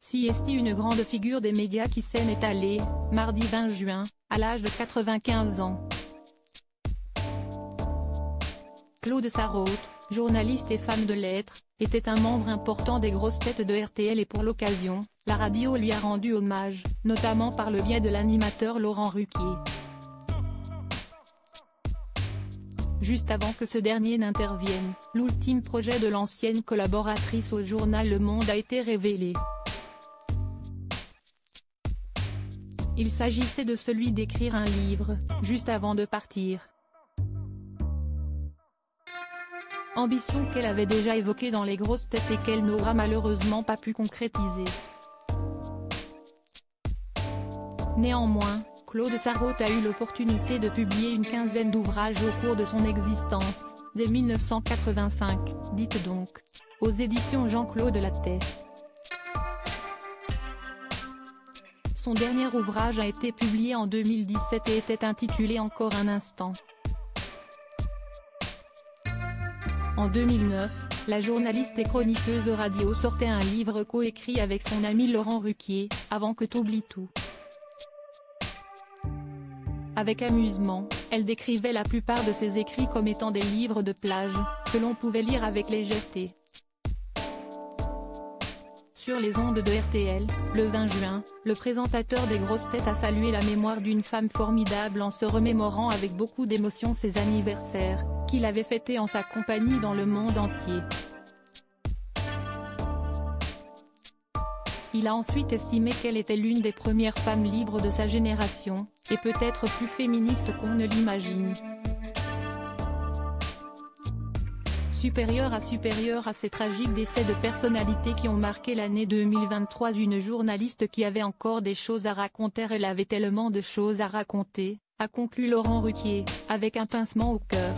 Siesti, une grande figure des médias qui s'en est allée, mardi 20 juin, à l'âge de 95 ans. Claude Sarraute, journaliste et femme de lettres, était un membre important des grosses têtes de RTL et pour l'occasion, la radio lui a rendu hommage, notamment par le biais de l'animateur Laurent Ruquier. Juste avant que ce dernier n'intervienne, l'ultime projet de l'ancienne collaboratrice au journal Le Monde a été révélé. Il s'agissait de celui d'écrire un livre, juste avant de partir. Ambition qu'elle avait déjà évoquée dans les grosses têtes et qu'elle n'aura malheureusement pas pu concrétiser. Néanmoins, Claude Sarraute a eu l'opportunité de publier une quinzaine d'ouvrages au cours de son existence, dès 1985, dites donc, aux éditions Jean-Claude Lattès. Son dernier ouvrage a été publié en 2017 et était intitulé Encore un instant. En 2009, la journaliste et chroniqueuse radio sortait un livre coécrit avec son ami Laurent Ruquier, Avant que t'oublies tout. Avec amusement, elle décrivait la plupart de ses écrits comme étant des livres de plage, que l'on pouvait lire avec légèreté. Sur les ondes de RTL, le 20 juin, le présentateur des grosses têtes a salué la mémoire d'une femme formidable en se remémorant avec beaucoup d'émotion ses anniversaires, qu'il avait fêtés en sa compagnie dans le monde entier. Il a ensuite estimé qu'elle était l'une des premières femmes libres de sa génération, et peut-être plus féministe qu'on ne l'imagine. Supérieure à ces tragiques décès de personnalités qui ont marqué l'année 2023, une journaliste qui avait encore des choses à raconter, elle avait tellement de choses à raconter, a conclu Laurent Ruquier, avec un pincement au cœur.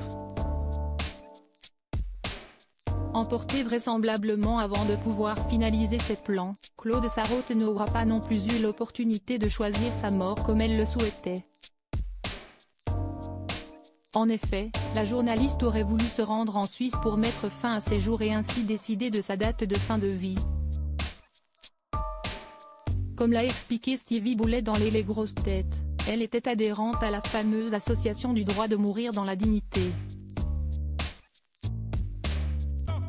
Emporté vraisemblablement avant de pouvoir finaliser ses plans, Claude Sarraute n'aura pas non plus eu l'opportunité de choisir sa mort comme elle le souhaitait. En effet, la journaliste aurait voulu se rendre en Suisse pour mettre fin à ses jours et ainsi décider de sa date de fin de vie. Comme l'a expliqué Stevie Boulet dans Les Grosses Têtes, elle était adhérente à la fameuse association du droit de mourir dans la dignité.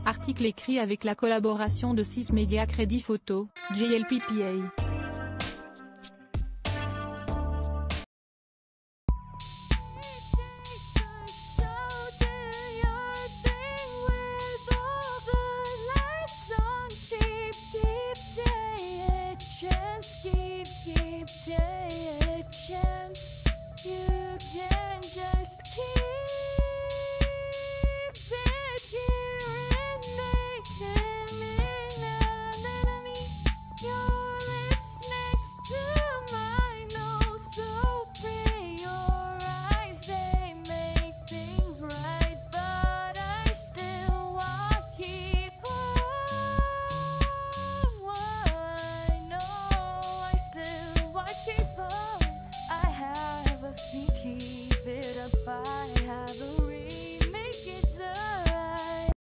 Article écrit avec la collaboration de 6 médias Crédit Photo, JLPPA.